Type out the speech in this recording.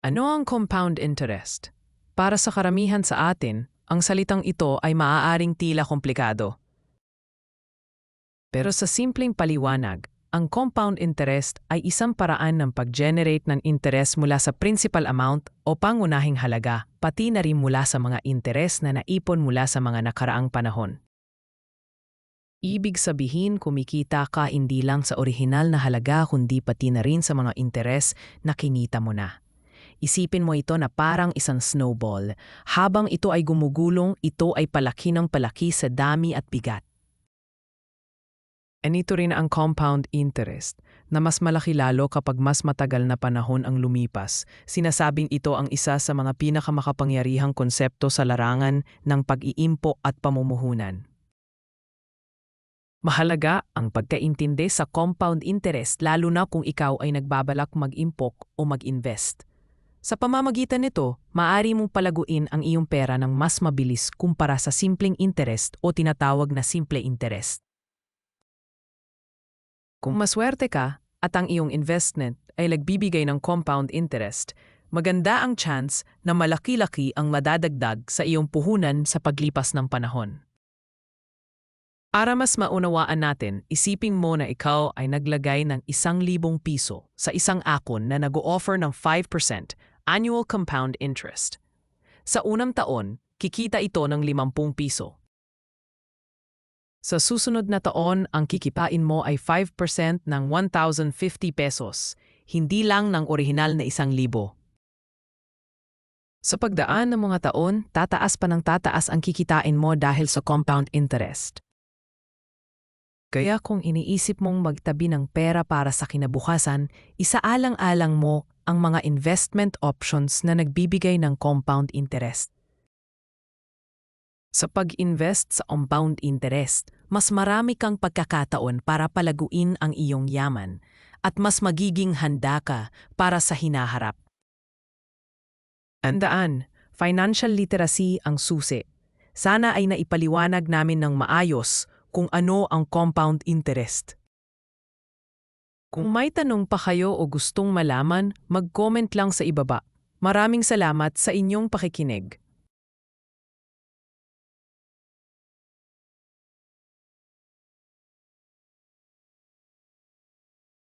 Ano ang compound interest? Para sa karamihan sa atin, ang salitang ito ay maaaring tila komplikado. Pero sa simpleng paliwanag, ang compound interest ay isang paraan ng pag-generate ng interest mula sa principal amount o pangunahing halaga, pati na rin mula sa mga interest na naipon mula sa mga nakaraang panahon. Ibig sabihin, kumikita ka hindi lang sa orihinal na halaga kundi pati na rin sa mga interest na kinita mo na. Isipin mo ito na parang isang snowball. Habang ito ay gumugulong, ito ay palaki ng palaki sa dami at bigat. Ito rin ang compound interest, na mas malaki lalo kapag mas matagal na panahon ang lumipas. Sinasabing ito ang isa sa mga pinakamakapangyarihang konsepto sa larangan ng pag-iimpo at pamumuhunan. Mahalaga ang pagkaintindi sa compound interest lalo na kung ikaw ay nagbabalak mag-impok o mag-invest. Sa pamamagitan nito, maaari mong palaguin ang iyong pera ng mas mabilis kumpara sa simpleng interest o tinatawag na simple interest. Kung maswerte ka at ang iyong investment ay nagbibigay ng compound interest, maganda ang chance na malaki-laki ang madadagdag sa iyong puhunan sa paglipas ng panahon. Para mas maunawaan natin, isipin mo na ikaw ay naglagay ng 1,000 piso sa isang akon na nag-o-offer ng 5% annual compound interest. Sa unang taon, kikita ito ng 50 piso. Sa susunod na taon, ang kikitain mo ay 5% ng 1,050 pesos, hindi lang ng orihinal na 1,000. Sa pagdaan ng mga taon, tataas pa ng tataas ang kikitain mo dahil sa compound interest. Kaya kung iniisip mong magtabi ng pera para sa kinabukasan, isaalang-alang mo ang mga investment options na nagbibigay ng compound interest. Sa pag-invest sa compound interest, mas marami kang pagkakataon para palaguin ang iyong yaman at mas magiging handa ka para sa hinaharap. Tandaan, financial literacy ang susi. Sana ay naipaliwanag namin ng maayos kung ano ang compound interest. Kung may tanong pa kayo o gustong malaman, mag-comment lang sa ibaba. Maraming salamat sa inyong pakikinig.